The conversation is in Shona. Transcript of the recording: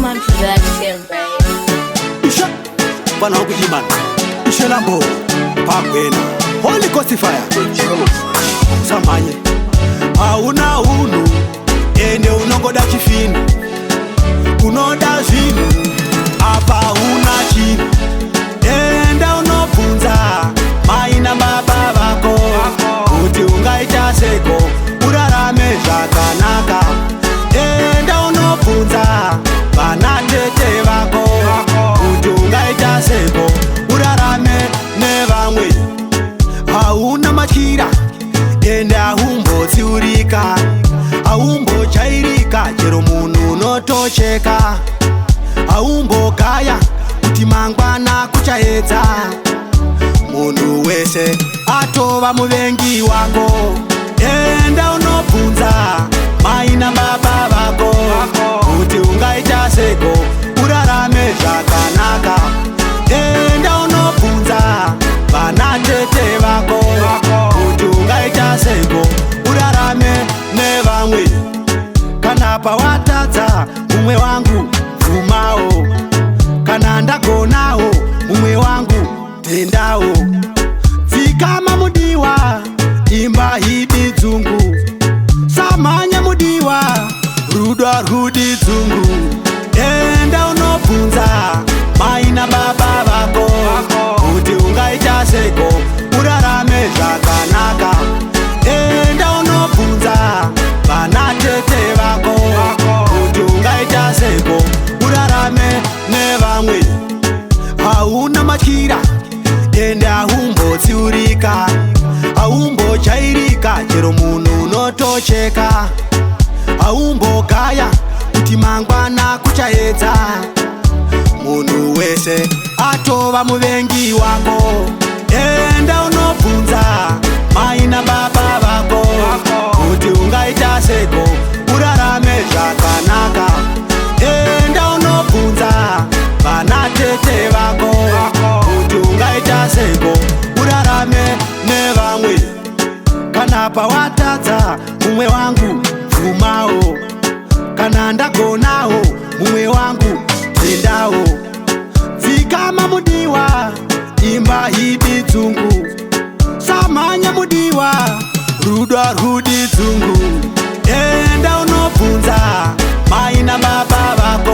Roman Production, babe. Isha Bana Hukujiman Isha Lambo Pakwena Holy Ghost Fire Samanye Hauna unu Ende unongoda chifini Unoda zinu Apa una chini Enda unopunza Maina baba bako Uti ungaita seko Urarame zakanaka Enda unopunza Bana tete bako Uti ungaita seko Urarame nevamwe Hauna machira Enda humbo tsiurika Haumbo chairika Chero munu notocheka Haumbo kaya Kuti mangwana kuchaedza Mundu wese atova muvengi wako Enda unobvunza maina baba vako Kuti ungaita seko urarame zvakanaka Enda unobvunza vana tete vako Kuti ungaita seko urarame nevamwe Kana pawatadza mumwe wangu bvumawo Kana ndagonawo mumwe wangu tendawo Dzikama mudiwa imba hidi dzungu Samanya mudiwa rudo rudi dzungu Enda unobvunza maina baba vako Kuti ungaita seko urarame zvakanaka Enda unobvunza vana tete vako Kuti ungaita seko urarame nevamwe Hauna machira Enda humbo tsiurika Haumbo chairika Chero munu notocheka Haumbo kaya Kuti mangwana kuchaedza Mundu wese atova muvengi wako Enda unobvunza maina baba vako Kuti ungaita seko urarame zvakanaka Enda unobvunza vana tete vako Kuti ungaita seko urarame nevamwe Kana pawatadza mumwe wangu bvumawo Kana ndagonawo mumwe wangu tendawo Dzikama mudiwa imba hidi dzungu Samanya mudiwa rudo rudi dzungu Enda unobvunza maina baba vako